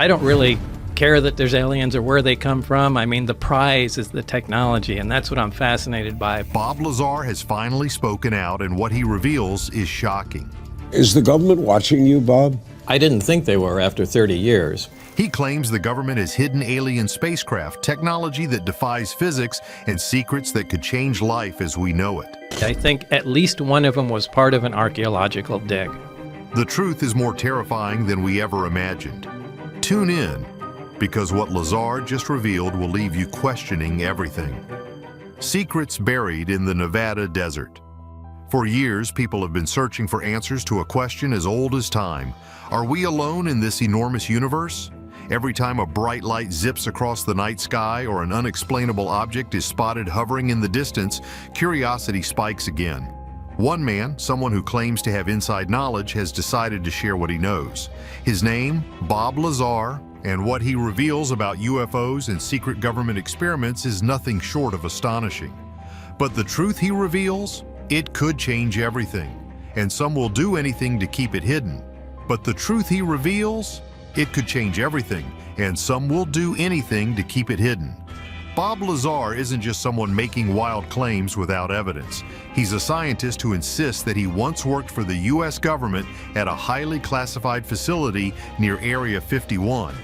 I don't really care that there's aliens or where they come from. I mean, the prize is the technology, and that's what I'm fascinated by. Bob Lazar has finally spoken out, and what he reveals is shocking. Is the government watching you, Bob? I didn't think they were after 30 years. He claims the government has hidden alien spacecraft, technology that defies physics, and secrets that could change life as we know it. I think at least one of them was part of an archaeological dig. The truth is more terrifying than we ever imagined. Tune in, because what Lazar just revealed will leave you questioning everything. Secrets buried in the Nevada desert. For years, people have been searching for answers to a question as old as time. Are we alone in this enormous universe? Every time a bright light zips across the night sky or an unexplainable object is spotted hovering in the distance, curiosity spikes again. One man, someone who claims to have inside knowledge, has decided to share what he knows. His name, Bob Lazar, and what he reveals about UFOs and secret government experiments is nothing short of astonishing. But the truth he reveals, it could change everything, and some will do anything to keep it hidden. But the truth he reveals, it could change everything, and some will do anything to keep it hidden. Bob Lazar isn't just someone making wild claims without evidence. He's a scientist who insists that he once worked for the U.S. government at a highly classified facility near Area 51.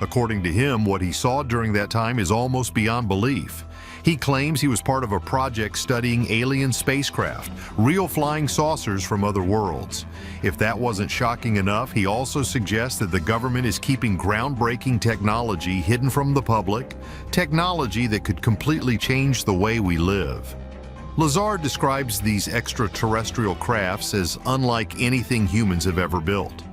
According to him, what he saw during that time is almost beyond belief. He claims he was part of a project studying alien spacecraft, real flying saucers from other worlds. If that wasn't shocking enough, he also suggests that the government is keeping groundbreaking technology hidden from the public, technology that could completely change the way we live. Lazar describes these extraterrestrial crafts as unlike anything humans have ever built.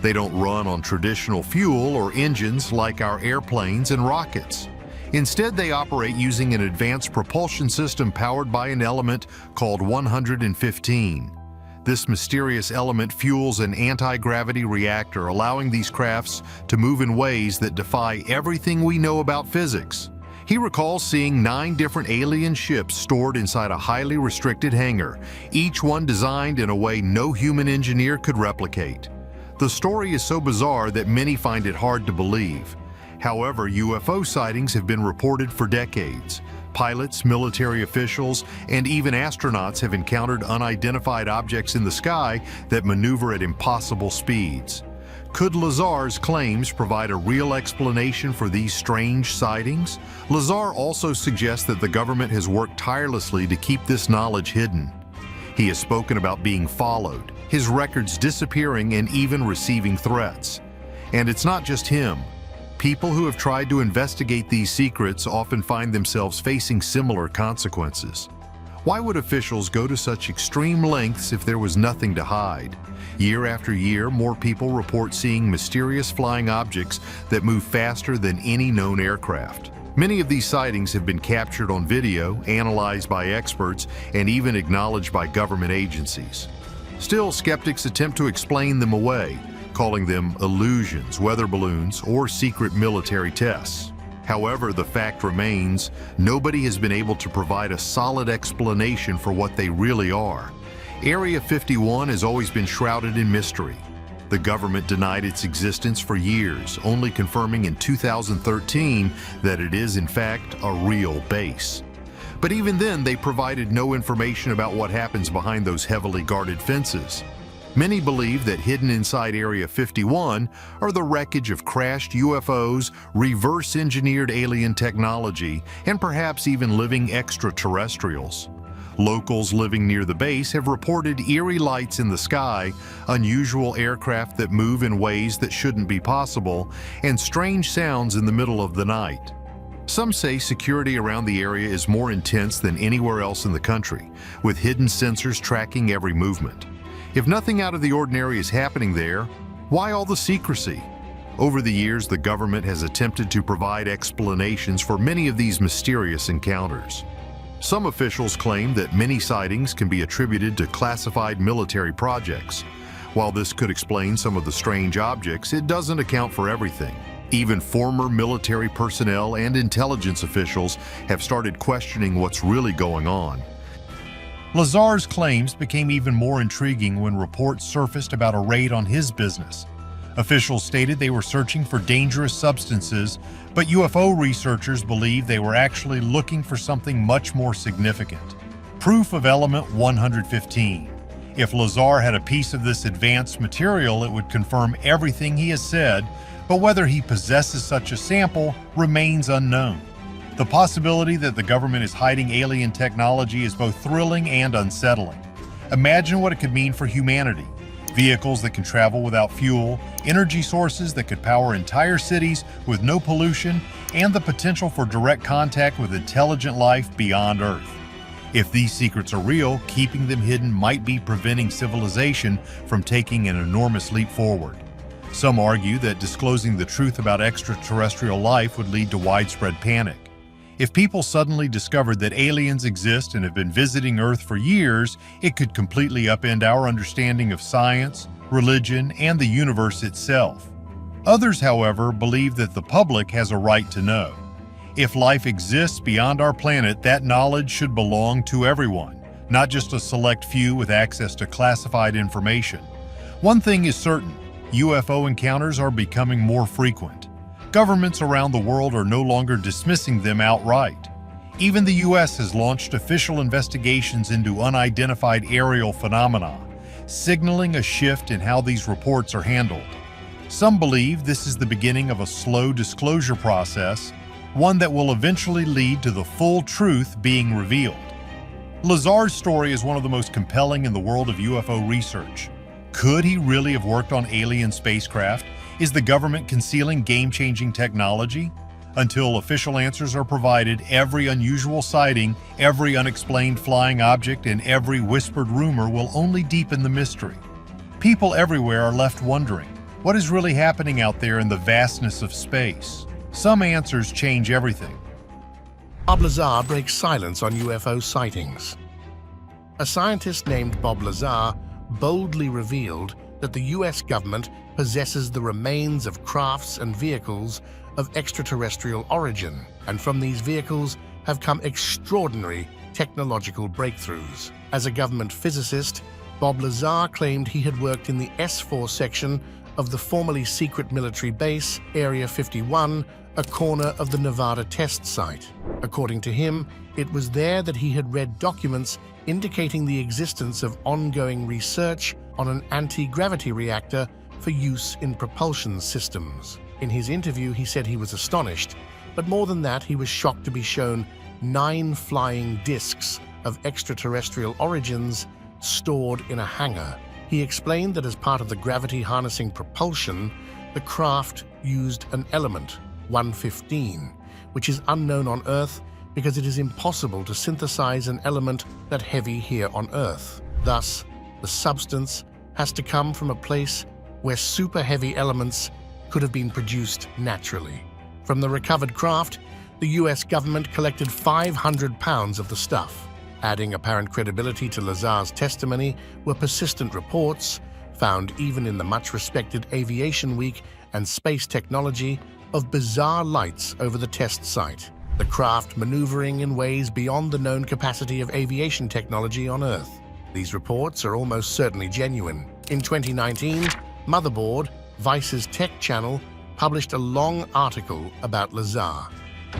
They don't run on traditional fuel or engines like our airplanes and rockets. Instead, they operate using an advanced propulsion system powered by an element called 115. This mysterious element fuels an anti-gravity reactor, allowing these crafts to move in ways that defy everything we know about physics. He recalls seeing 9 different alien ships stored inside a highly restricted hangar, each one designed in a way no human engineer could replicate. The story is so bizarre that many find it hard to believe. However, UFO sightings have been reported for decades. Pilots, military officials, and even astronauts have encountered unidentified objects in the sky that maneuver at impossible speeds. Could Lazar's claims provide a real explanation for these strange sightings? Lazar also suggests that the government has worked tirelessly to keep this knowledge hidden. He has spoken about being followed, his records disappearing, and even receiving threats. And it's not just him. People who have tried to investigate these secrets often find themselves facing similar consequences. Why would officials go to such extreme lengths if there was nothing to hide? Year after year, more people report seeing mysterious flying objects that move faster than any known aircraft. Many of these sightings have been captured on video, analyzed by experts, and even acknowledged by government agencies. Still, skeptics attempt to explain them away, calling them illusions, weather balloons, or secret military tests. However, the fact remains, nobody has been able to provide a solid explanation for what they really are. Area 51 has always been shrouded in mystery. The government denied its existence for years, only confirming in 2013 that it is in fact a real base. But even then, they provided no information about what happens behind those heavily guarded fences. Many believe that hidden inside Area 51 are the wreckage of crashed UFOs, reverse-engineered alien technology, and perhaps even living extraterrestrials. Locals living near the base have reported eerie lights in the sky, unusual aircraft that move in ways that shouldn't be possible, and strange sounds in the middle of the night. Some say security around the area is more intense than anywhere else in the country, with hidden sensors tracking every movement. If nothing out of the ordinary is happening there, why all the secrecy? Over the years, the government has attempted to provide explanations for many of these mysterious encounters. Some officials claim that many sightings can be attributed to classified military projects. While this could explain some of the strange objects, it doesn't account for everything. Even former military personnel and intelligence officials have started questioning what's really going on. Lazar's claims became even more intriguing when reports surfaced about a raid on his business. Officials stated they were searching for dangerous substances, but UFO researchers believe they were actually looking for something much more significant: proof of element 115. If Lazar had a piece of this advanced material, it would confirm everything he has said, but whether he possesses such a sample remains unknown. The possibility that the government is hiding alien technology is both thrilling and unsettling. Imagine what it could mean for humanity. Vehicles that can travel without fuel, energy sources that could power entire cities with no pollution, and the potential for direct contact with intelligent life beyond Earth. If these secrets are real, keeping them hidden might be preventing civilization from taking an enormous leap forward. Some argue that disclosing the truth about extraterrestrial life would lead to widespread panic. If people suddenly discovered that aliens exist and have been visiting Earth for years, it could completely upend our understanding of science, religion, and the universe itself. Others, however, believe that the public has a right to know. If life exists beyond our planet, that knowledge should belong to everyone, not just a select few with access to classified information. One thing is certain: UFO encounters are becoming more frequent. Governments around the world are no longer dismissing them outright. Even the US has launched official investigations into unidentified aerial phenomena, signaling a shift in how these reports are handled. Some believe this is the beginning of a slow disclosure process, one that will eventually lead to the full truth being revealed. Lazar's story is one of the most compelling in the world of UFO research. Could he really have worked on alien spacecraft? Is the government concealing game-changing technology? Until official answers are provided, every unusual sighting, every unexplained flying object, and every whispered rumor will only deepen the mystery. People everywhere are left wondering, what is really happening out there in the vastness of space? Some answers change everything. Bob Lazar breaks silence on UFO sightings. A scientist named Bob Lazar boldly revealed that the US government possesses the remains of crafts and vehicles of extraterrestrial origin, and from these vehicles have come extraordinary technological breakthroughs. As a government physicist, Bob Lazar claimed he had worked in the S4 section of the formerly secret military base, Area 51, a corner of the Nevada test site. According to him, it was there that he had read documents indicating the existence of ongoing research on an anti-gravity reactor for use in propulsion systems. In his interview, he said he was astonished, but more than that, he was shocked to be shown 9 flying discs of extraterrestrial origins stored in a hangar. He explained that as part of the gravity-harnessing propulsion, the craft used an element, 115, which is unknown on Earth because it is impossible to synthesize an element that heavy here on Earth. Thus, the substance has to come from a place where super-heavy elements could have been produced naturally. From the recovered craft, the US government collected 500 pounds of the stuff. Adding apparent credibility to Lazar's testimony were persistent reports, found even in the much-respected Aviation Week and Space Technology, of bizarre lights over the test site, the craft maneuvering in ways beyond the known capacity of aviation technology on Earth. These reports are almost certainly genuine. In 2019, Motherboard, Vice's tech channel, published a long article about Lazar.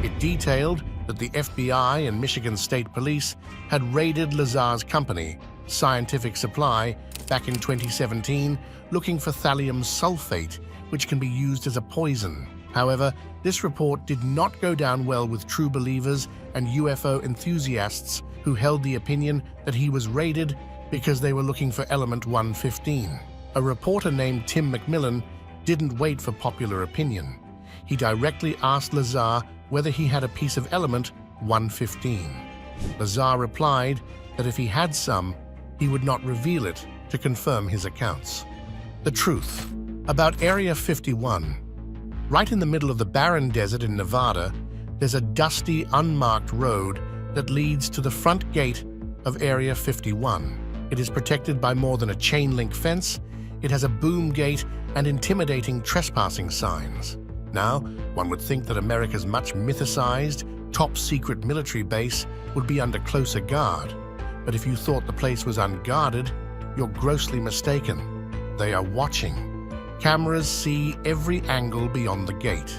It detailed that the FBI and Michigan State Police had raided Lazar's company, Scientific Supply, back in 2017, looking for thallium sulfate, which can be used as a poison. However, this report did not go down well with true believers and UFO enthusiasts who held the opinion that he was raided because they were looking for element 115. A reporter named Tim McMillan didn't wait for popular opinion. He directly asked Lazar whether he had a piece of element 115. Lazar replied that if he had some, he would not reveal it to confirm his accounts. The truth about Area 51. Right in the middle of the barren desert in Nevada, there's a dusty, unmarked road that leads to the front gate of Area 51. It is protected by more than a chain-link fence. It has a boom gate and intimidating trespassing signs. Now, one would think that America's much mythicized, top-secret military base would be under closer guard. But if you thought the place was unguarded, you're grossly mistaken. They are watching, Cameras see every angle beyond the gate.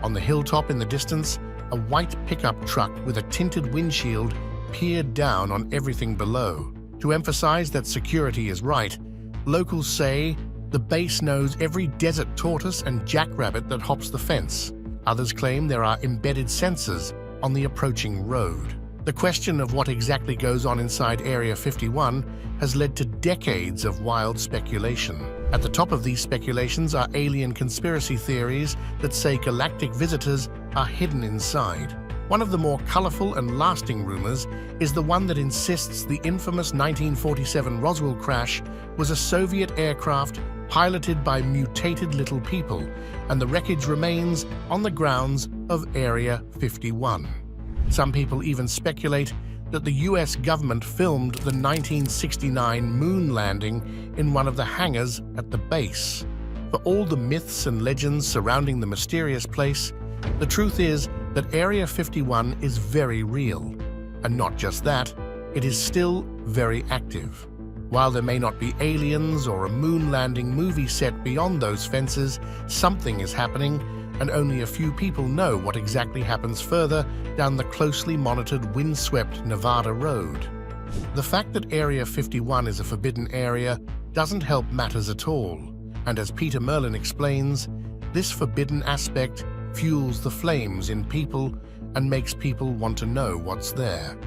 On the hilltop in the distance, a white pickup truck with a tinted windshield peered down on everything below. To emphasize that security is right, locals say the base knows every desert tortoise and jackrabbit that hops the fence. Others claim there are embedded sensors on the approaching road. The question of what exactly goes on inside Area 51 has led to decades of wild speculation. At the top of these speculations are alien conspiracy theories that say galactic visitors are hidden inside. One of the more colorful and lasting rumors is the one that insists the infamous 1947 Roswell crash was a Soviet aircraft piloted by mutated little people, and the wreckage remains on the grounds of Area 51. Some people even speculate that the US government filmed the 1969 moon landing in one of the hangars at the base. For all the myths and legends surrounding the mysterious place, the truth is that Area 51 is very real. And not just that, it is still very active. While there may not be aliens or a moon landing movie set beyond those fences, something is happening, and only a few people know what exactly happens further down the closely monitored windswept Nevada road. The fact that Area 51 is a forbidden area doesn't help matters at all, and as Peter Merlin explains, this forbidden aspect fuels the flames in people and makes people want to know what's there.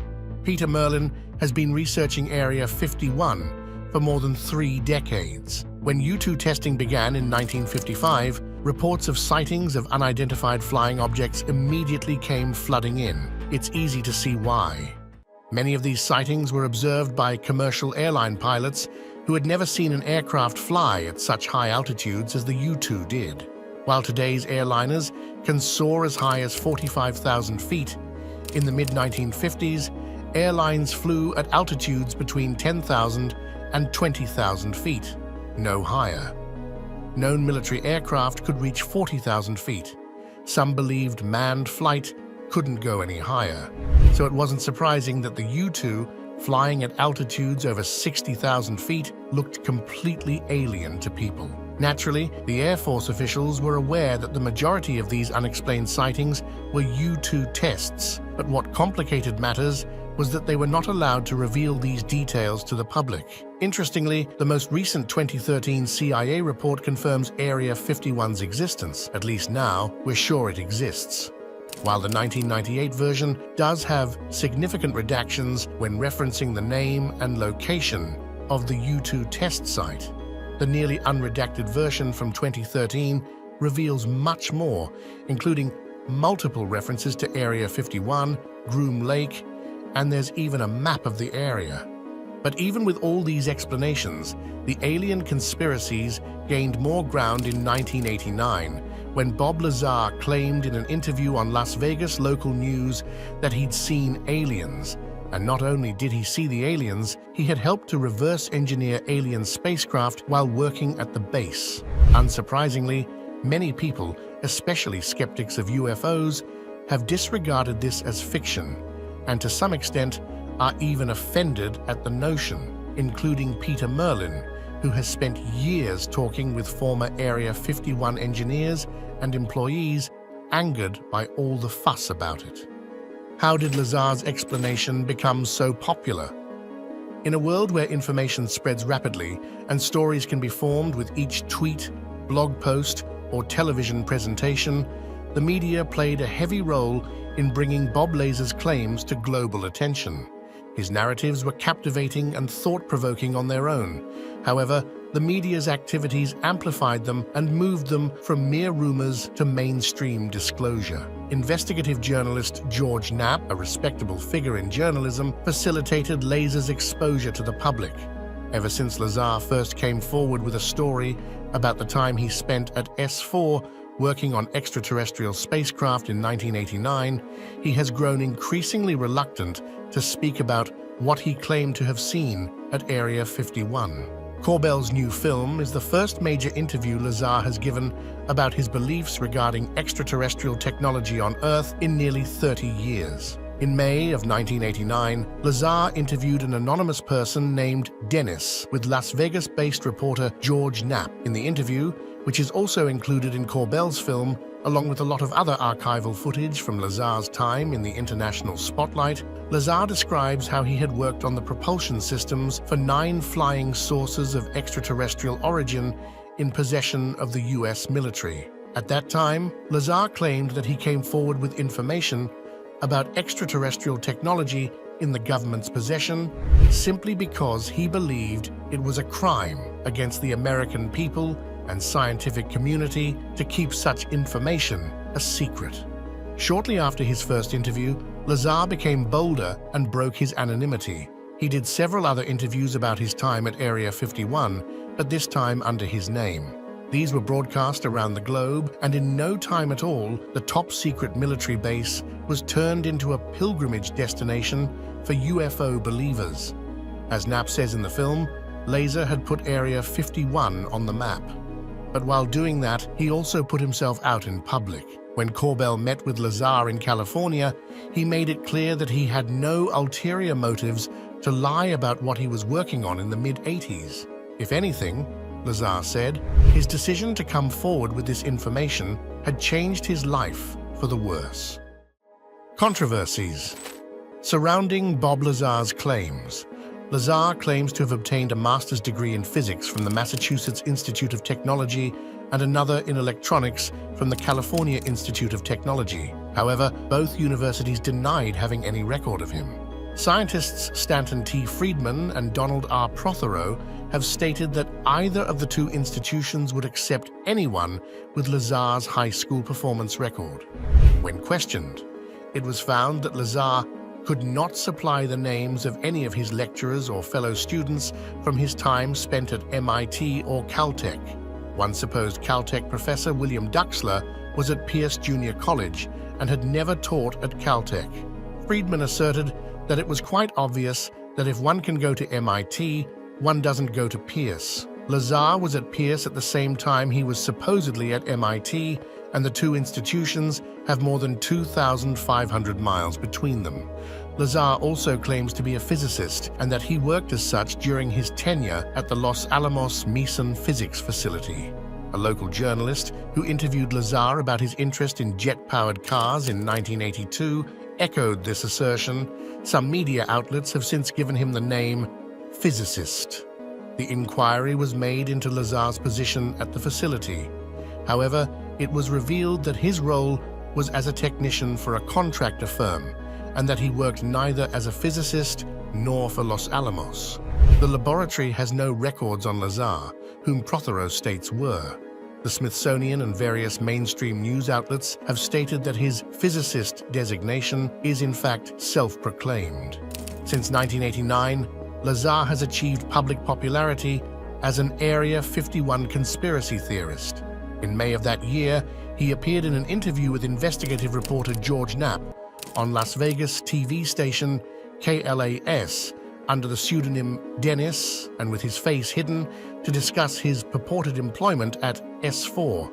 Peter Merlin has been researching Area 51 for more than 3 decades. When U-2 testing began in 1955, reports of sightings of unidentified flying objects immediately came flooding in. It's easy to see why. Many of these sightings were observed by commercial airline pilots who had never seen an aircraft fly at such high altitudes as the U-2 did. While today's airliners can soar as high as 45,000 feet, in the mid-1950s, airlines flew at altitudes between 10,000 and 20,000 feet, no higher. Known military aircraft could reach 40,000 feet. Some believed manned flight couldn't go any higher, so it wasn't surprising that the U-2, flying at altitudes over 60,000 feet, looked completely alien to people. Naturally, the Air Force officials were aware that the majority of these unexplained sightings were U-2 tests, but what complicated matters was that they were not allowed to reveal these details to the public. Interestingly, the most recent 2013 CIA report confirms Area 51's existence. At least now, we're sure it exists. While the 1998 version does have significant redactions when referencing the name and location of the U-2 test site, the nearly unredacted version from 2013 reveals much more, including multiple references to Area 51, Groom Lake, and there's even a map of the area. But even with all these explanations, the alien conspiracies gained more ground in 1989, when Bob Lazar claimed in an interview on Las Vegas local news that he'd seen aliens. And not only did he see the aliens, he had helped to reverse engineer alien spacecraft while working at the base. Unsurprisingly, many people, especially skeptics of UFOs, have disregarded this as fiction, and to some extent are even offended at the notion, including Peter Merlin, who has spent years talking with former Area 51 engineers and employees, angered by all the fuss about it. How did Lazar's explanation become so popular? In a world where information spreads rapidly and stories can be formed with each tweet, blog post, or television presentation, the media played a heavy role in bringing Bob Lazar's claims to global attention. His narratives were captivating and thought-provoking on their own. However, the media's activities amplified them and moved them from mere rumors to mainstream disclosure. Investigative journalist George Knapp, a respectable figure in journalism, facilitated Lazar's exposure to the public. Ever since Lazar first came forward with a story about the time he spent at S4 working on extraterrestrial spacecraft in 1989, he has grown increasingly reluctant to speak about what he claimed to have seen at Area 51. Corbell's new film is the first major interview Lazar has given about his beliefs regarding extraterrestrial technology on Earth in nearly 30 years. In May of 1989, Lazar interviewed an anonymous person named Dennis with Las Vegas-based reporter George Knapp. In the interview, which is also included in Corbell's film, along with a lot of other archival footage from Lazar's time in the international spotlight. Lazar describes how he had worked on the propulsion systems for 9 flying saucers of extraterrestrial origin in possession of the US military. At that time, Lazar claimed that he came forward with information about extraterrestrial technology in the government's possession simply because he believed it was a crime against the American people and scientific community to keep such information a secret. Shortly after his first interview, Lazar became bolder and broke his anonymity. He did several other interviews about his time at Area 51, but this time under his name. These were broadcast around the globe, and in no time at all, the top-secret military base was turned into a pilgrimage destination for UFO believers. As Knapp says in the film, Lazar had put Area 51 on the map. But while doing that, he also put himself out in public. When Corbell met with Lazar in California, he made it clear that he had no ulterior motives to lie about what he was working on in the mid-80s. If anything, Lazar said, his decision to come forward with this information had changed his life for the worse. Controversies surrounding Bob Lazar's claims. Lazar claims to have obtained a master's degree in physics from the Massachusetts Institute of Technology and another in electronics from the California Institute of Technology. However, both universities denied having any record of him. Scientists Stanton T. Friedman and Donald R. Prothero have stated that either of the two institutions would accept anyone with Lazar's high school performance record. When questioned, it was found that Lazar could not supply the names of any of his lecturers or fellow students from his time spent at MIT or Caltech. One supposed Caltech professor, William Duxler, was at Pierce Junior College and had never taught at Caltech. Friedman asserted that it was quite obvious that if one can go to MIT, one doesn't go to Pierce. Lazar was at Pierce at the same time he was supposedly at MIT, and the two institutions have more than 2,500 miles between them. Lazar also claims to be a physicist and that he worked as such during his tenure at the Los Alamos Meson Physics Facility. A local journalist who interviewed Lazar about his interest in jet-powered cars in 1982 echoed this assertion. Some media outlets have since given him the name physicist. The inquiry was made into Lazar's position at the facility. However, it was revealed that his role was as a technician for a contractor firm, and that he worked neither as a physicist nor for Los Alamos. The laboratory has no records on Lazar, whom Prothero states were. The Smithsonian and various mainstream news outlets have stated that his physicist designation is in fact self-proclaimed. Since 1989, Lazar has achieved public popularity as an Area 51 conspiracy theorist. In May of that year, he appeared in an interview with investigative reporter George Knapp on Las Vegas TV station KLAS under the pseudonym Dennis and with his face hidden to discuss his purported employment at S4,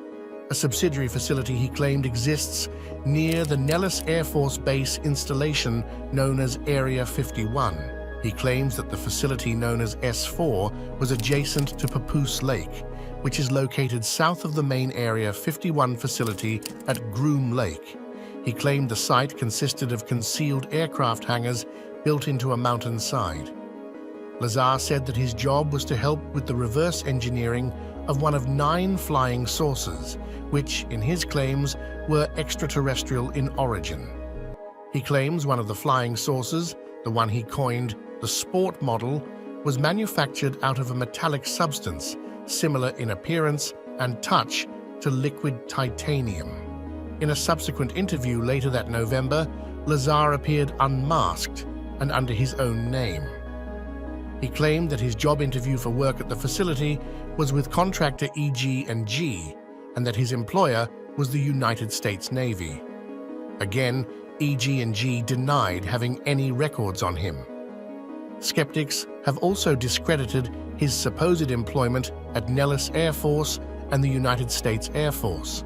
a subsidiary facility he claimed exists near the Nellis Air Force Base installation known as Area 51. He claims that the facility known as S4 was adjacent to Papoose Lake, which is located south of the main Area 51 facility at Groom Lake. He claimed the site consisted of concealed aircraft hangars built into a mountainside. Lazar said that his job was to help with the reverse engineering of one of 9 flying saucers, which, in his claims, were extraterrestrial in origin. He claims one of the flying saucers, the one he coined the Sport model, was manufactured out of a metallic substance similar in appearance and touch to liquid titanium. In a subsequent interview later that November, Lazar appeared unmasked and under his own name. He claimed that his job interview for work at the facility was with contractor EG&G and that his employer was the United States Navy. Again, EG&G denied having any records on him. Skeptics have also discredited his supposed employment at Nellis Air Force and the United States Air Force.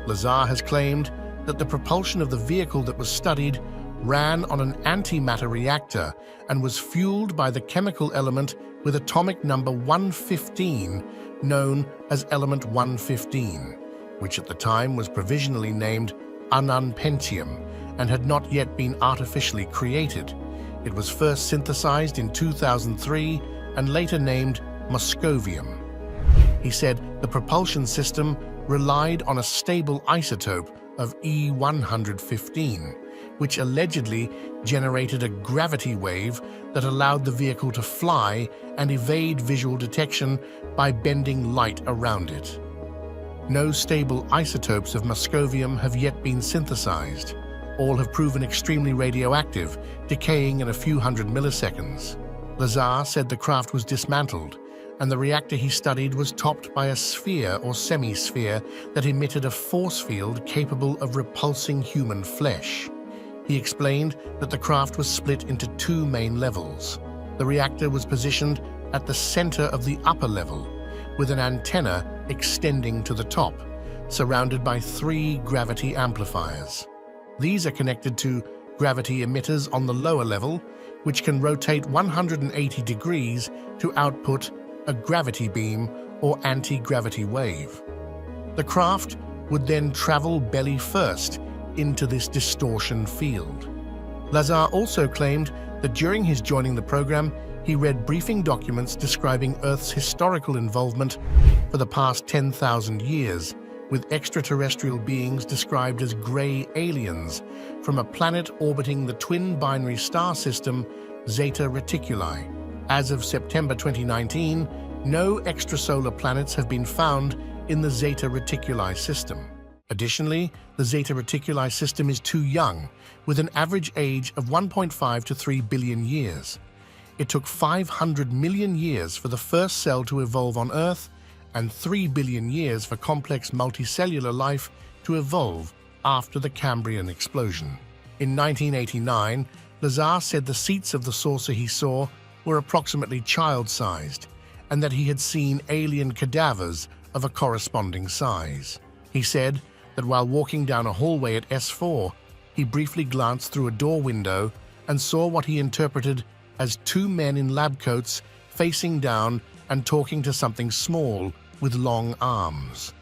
Lazar has claimed that the propulsion of the vehicle that was studied ran on an antimatter reactor and was fueled by the chemical element with atomic number 115, known as element 115, which at the time was provisionally named ununpentium and had not yet been artificially created. It was first synthesized in 2003 and later named moscovium. He said the propulsion system relied on a stable isotope of E115, which allegedly generated a gravity wave that allowed the vehicle to fly and evade visual detection by bending light around it. No stable isotopes of moscovium have yet been synthesized. All have proven extremely radioactive, decaying in a few hundred milliseconds. Lazar said the craft was dismantled, and the reactor he studied was topped by a sphere or semi-sphere that emitted a force field capable of repulsing human flesh. He explained that the craft was split into two main levels. The reactor was positioned at the center of the upper level, with an antenna extending to the top, surrounded by 3 gravity amplifiers. These are connected to gravity emitters on the lower level, which can rotate 180 degrees to output a gravity beam or anti-gravity wave. The craft would then travel belly first into this distortion field. Lazar also claimed that during his joining the program, he read briefing documents describing Earth's historical involvement for the past 10,000 years, with extraterrestrial beings described as gray aliens from a planet orbiting the twin binary star system Zeta Reticuli. As of September 2019, no extrasolar planets have been found in the Zeta Reticuli system. Additionally, the Zeta Reticuli system is too young, with an average age of 1.5 to 3 billion years. It took 500 million years for the first cell to evolve on Earth and 3 billion years for complex multicellular life to evolve after the Cambrian explosion. In 1989, Lazar said the seats of the saucer he saw were approximately child-sized, and that he had seen alien cadavers of a corresponding size. He said that while walking down a hallway at S4, he briefly glanced through a door window and saw what he interpreted as 2 men in lab coats facing down and talking to something small with long arms.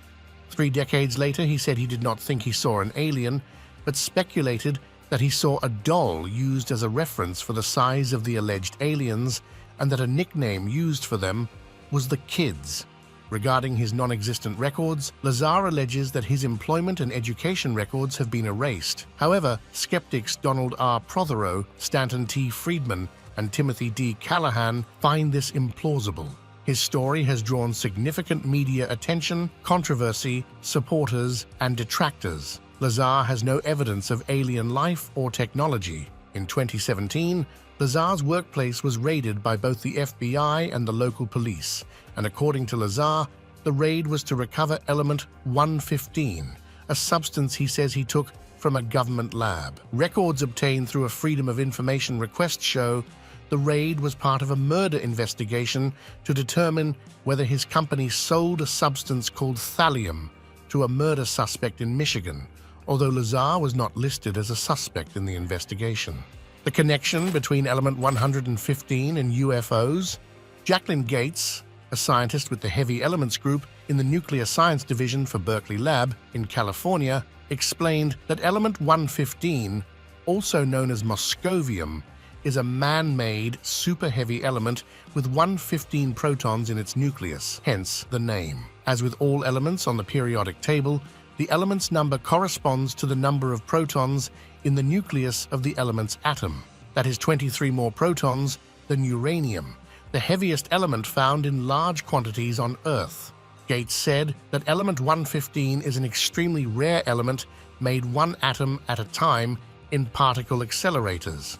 3 decades later, he said he did not think he saw an alien, but speculated that he saw a doll used as a reference for the size of the alleged aliens, and that a nickname used for them was the Kids. Regarding his non-existent records, Lazar alleges that his employment and education records have been erased. However, skeptics Donald R. Prothero, Stanton T. Friedman, and Timothy D. Callahan find this implausible. His story has drawn significant media attention, controversy, supporters, and detractors. Lazar has no evidence of alien life or technology. In 2017, Lazar's workplace was raided by both the FBI and the local police, and according to Lazar, the raid was to recover element 115, a substance he says he took from a government lab. Records obtained through a Freedom of Information request show the raid was part of a murder investigation to determine whether his company sold a substance called thallium to a murder suspect in Michigan, although Lazar was not listed as a suspect in the investigation. The connection between element 115 and UFOs? Jacqueline Gates, a scientist with the Heavy Elements Group in the Nuclear Science Division for Berkeley Lab in California, explained that element 115, also known as moscovium, is a man-made super-heavy element with 115 protons in its nucleus, hence the name. As with all elements on the periodic table, the element's number corresponds to the number of protons in the nucleus of the element's atom. That is 23 more protons than uranium, the heaviest element found in large quantities on Earth. Gates said that element 115 is an extremely rare element made one atom at a time in particle accelerators.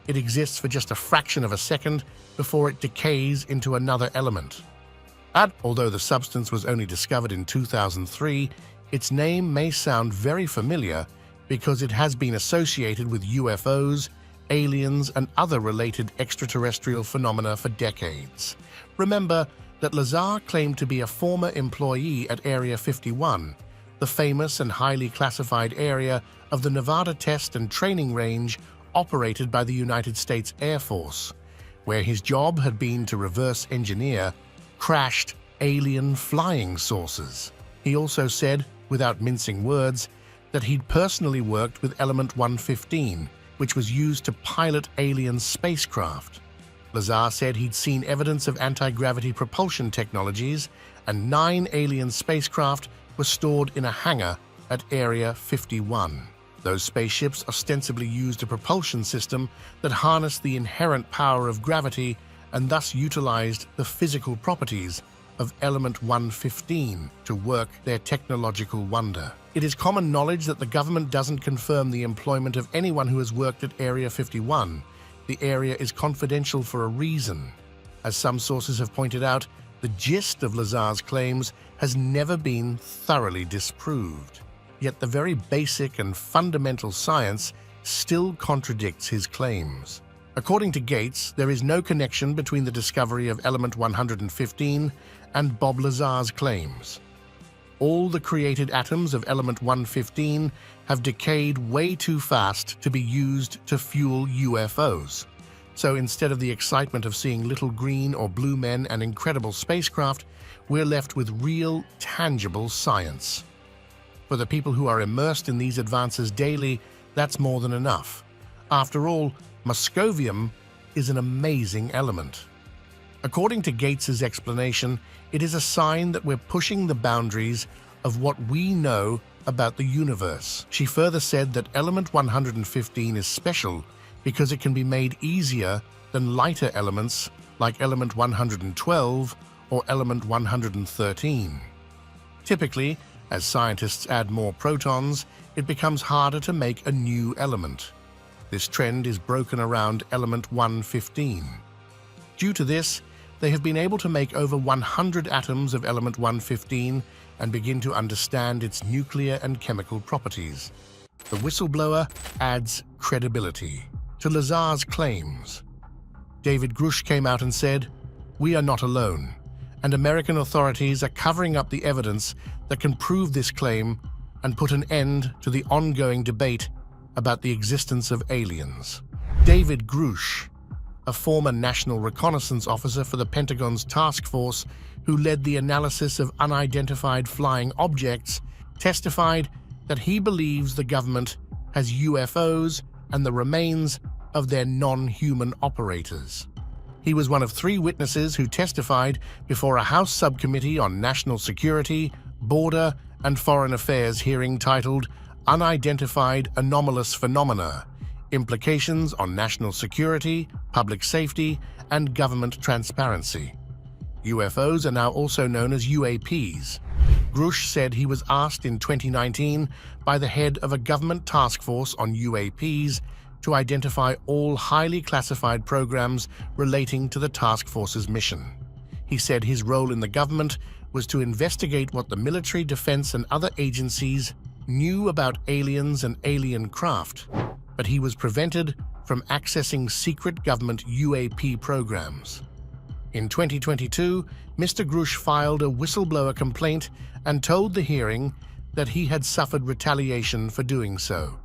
It exists for just a fraction of a second before it decays into another element. Although the substance was only discovered in 2003, its name may sound very familiar because it has been associated with UFOs, aliens, and other related extraterrestrial phenomena for decades. Remember that Lazar claimed to be a former employee at Area 51, the famous and highly classified area of the Nevada Test and Training Range operated by the United States Air Force, where his job had been to reverse engineer crashed alien flying saucers. He also said, without mincing words, that he'd personally worked with Element 115, which was used to pilot alien spacecraft. Lazar said he'd seen evidence of anti-gravity propulsion technologies, and 9 alien spacecraft were stored in a hangar at Area 51. Those spaceships ostensibly used a propulsion system that harnessed the inherent power of gravity and thus utilized the physical properties of Element 115 to work their technological wonder. It is common knowledge that the government doesn't confirm the employment of anyone who has worked at Area 51. The area is confidential for a reason. As some sources have pointed out, the gist of Lazar's claims has never been thoroughly disproved. Yet the very basic and fundamental science still contradicts his claims. According to Gates, there is no connection between the discovery of Element 115 and Bob Lazar's claims. All the created atoms of Element 115 have decayed way too fast to be used to fuel UFOs. So instead of the excitement of seeing little green or blue men and incredible spacecraft, we're left with real, tangible science. For the people who are immersed in these advances daily, that's more than enough. After all, moscovium is an amazing element. According to Gates's explanation, it is a sign that we're pushing the boundaries of what we know about the universe. She further said that Element 115 is special because it can be made easier than lighter elements like Element 112 or Element 113. Typically, as scientists add more protons, it becomes harder to make a new element. This trend is broken around Element 115. Due to this, they have been able to make over 100 atoms of Element 115 and begin to understand its nuclear and chemical properties. The whistleblower adds credibility to Lazar's claims. David Grush came out and said, "We are not alone, and American authorities are covering up the evidence that can prove this claim and put an end to the ongoing debate about the existence of aliens." David Grush, a former National Reconnaissance Officer for the Pentagon's task force who led the analysis of unidentified flying objects, testified that he believes the government has UFOs and the remains of their non-human operators. He was one of 3 witnesses who testified before a House subcommittee on national security, border, and foreign affairs hearing titled Unidentified Anomalous Phenomena: Implications on National Security, Public Safety, and Government Transparency. UFOs are now also known as UAPs. Grush said he was asked in 2019 by the head of a government task force on UAPs to identify all highly classified programs relating to the task force's mission. He said his role in the government was to investigate what the military, defense, and other agencies knew about aliens and alien craft, but he was prevented from accessing secret government UAP programs. In 2022, Mr. Grush filed a whistleblower complaint and told the hearing that he had suffered retaliation for doing so.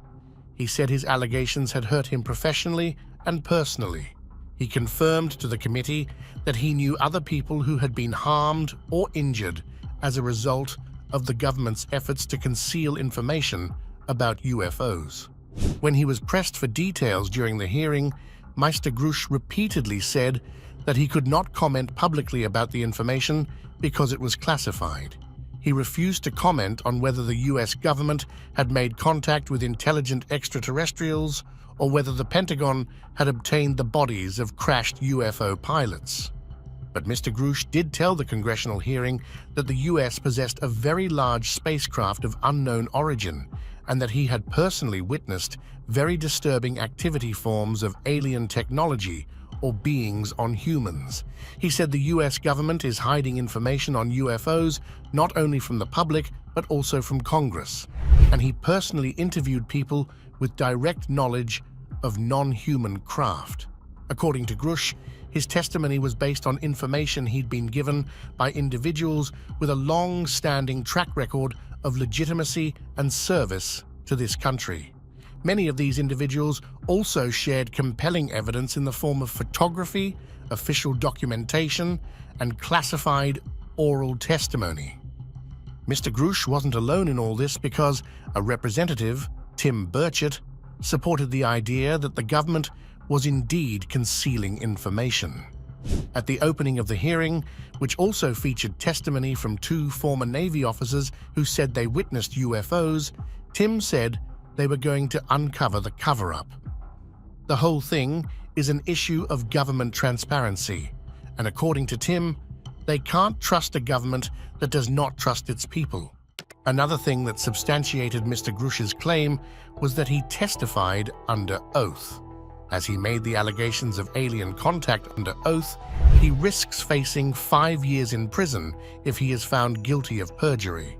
He said his allegations had hurt him professionally and personally. He confirmed to the committee that he knew other people who had been harmed or injured as a result of the government's efforts to conceal information about UFOs. When he was pressed for details during the hearing, Mr. Grush repeatedly said that he could not comment publicly about the information because it was classified. He refused to comment on whether the US government had made contact with intelligent extraterrestrials or whether the Pentagon had obtained the bodies of crashed UFO pilots. But Mr. Grush did tell the congressional hearing that the US possessed a very large spacecraft of unknown origin and that he had personally witnessed very disturbing activity forms of alien technology or beings on humans. He said the US government is hiding information on UFOs not only from the public but also from Congress, and he personally interviewed people with direct knowledge of non-human craft. According to Grush, his testimony was based on information he'd been given by individuals with a long-standing track record of legitimacy and service to this country. Many of these individuals also shared compelling evidence in the form of photography, official documentation, and classified oral testimony. Mr. Grush wasn't alone in all this because a representative, Tim Burchett, supported the idea that the government was indeed concealing information. At the opening of the hearing, which also featured testimony from 2 former Navy officers who said they witnessed UFOs, Tim said they were going to uncover the cover-up. The whole thing is an issue of government transparency, and according to Tim, they can't trust a government that does not trust its people. Another thing that substantiated Mr. Grush's claim was that he testified under oath. As he made the allegations of alien contact under oath, he risks facing 5 years in prison if he is found guilty of perjury.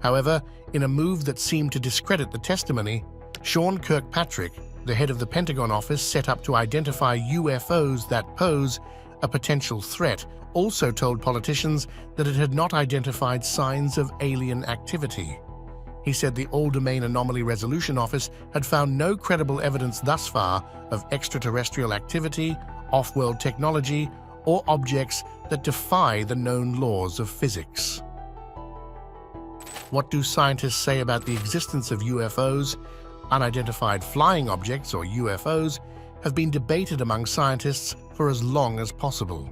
However, in a move that seemed to discredit the testimony, Sean Kirkpatrick, the head of the Pentagon office set up to identify UFOs that pose a potential threat, also told politicians that it had not identified signs of alien activity. He said the All-Domain Anomaly Resolution Office had found no credible evidence thus far of extraterrestrial activity, off-world technology, or objects that defy the known laws of physics. What do scientists say about the existence of UFOs? Unidentified flying objects, or UFOs, have been debated among scientists for as long as possible.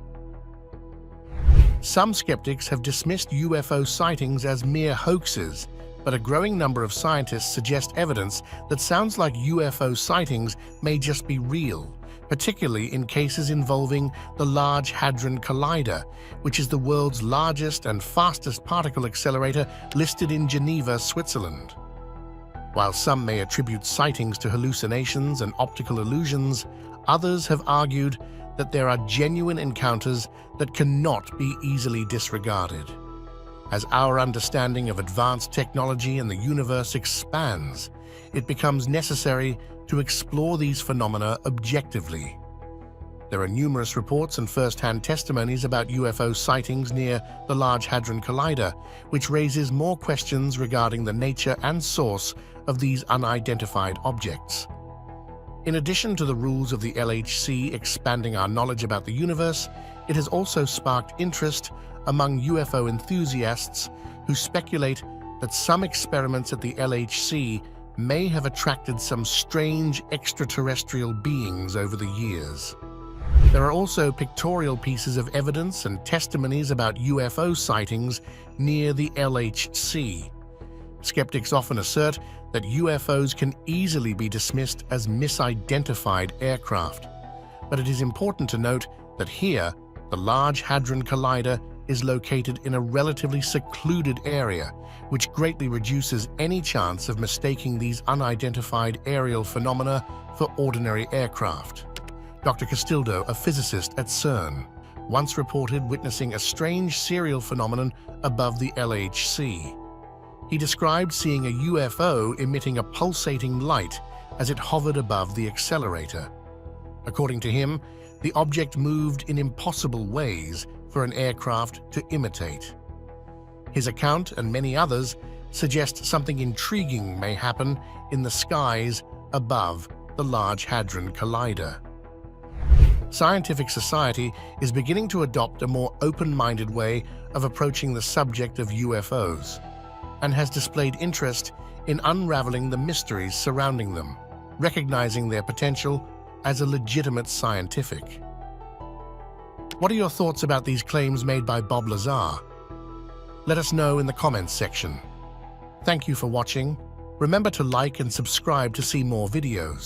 Some skeptics have dismissed UFO sightings as mere hoaxes, but a growing number of scientists suggest evidence that sounds like UFO sightings may just be real, particularly in cases involving the Large Hadron Collider, which is the world's largest and fastest particle accelerator listed in Geneva, Switzerland. While some may attribute sightings to hallucinations and optical illusions, others have argued that there are genuine encounters that cannot be easily disregarded. As our understanding of advanced technology and the universe expands, it becomes necessary to explore these phenomena objectively. There are numerous reports and first-hand testimonies about UFO sightings near the Large Hadron Collider, which raises more questions regarding the nature and source of these unidentified objects. In addition to the rules of the LHC expanding our knowledge about the universe, it has also sparked interest among UFO enthusiasts who speculate that some experiments at the LHC may have attracted some strange extraterrestrial beings over the years. There are also pictorial pieces of evidence and testimonies about UFO sightings near the LHC. Skeptics often assert that UFOs can easily be dismissed as misidentified aircraft, but it is important to note that here, the Large Hadron Collider is located in a relatively secluded area, which greatly reduces any chance of mistaking these unidentified aerial phenomena for ordinary aircraft. Dr. Castildo, a physicist at CERN, once reported witnessing a strange serial phenomenon above the LHC. He described seeing a UFO emitting a pulsating light as it hovered above the accelerator. According to him, the object moved in impossible ways for an aircraft to imitate. His account and many others suggest something intriguing may happen in the skies above the Large Hadron Collider. Scientific society is beginning to adopt a more open-minded way of approaching the subject of UFOs, and has displayed interest in unraveling the mysteries surrounding them, recognizing their potential as a legitimate scientific. What are your thoughts about these claims made by Bob Lazar? Let us know in the comments section. Thank you for watching. Remember to like and subscribe to see more videos.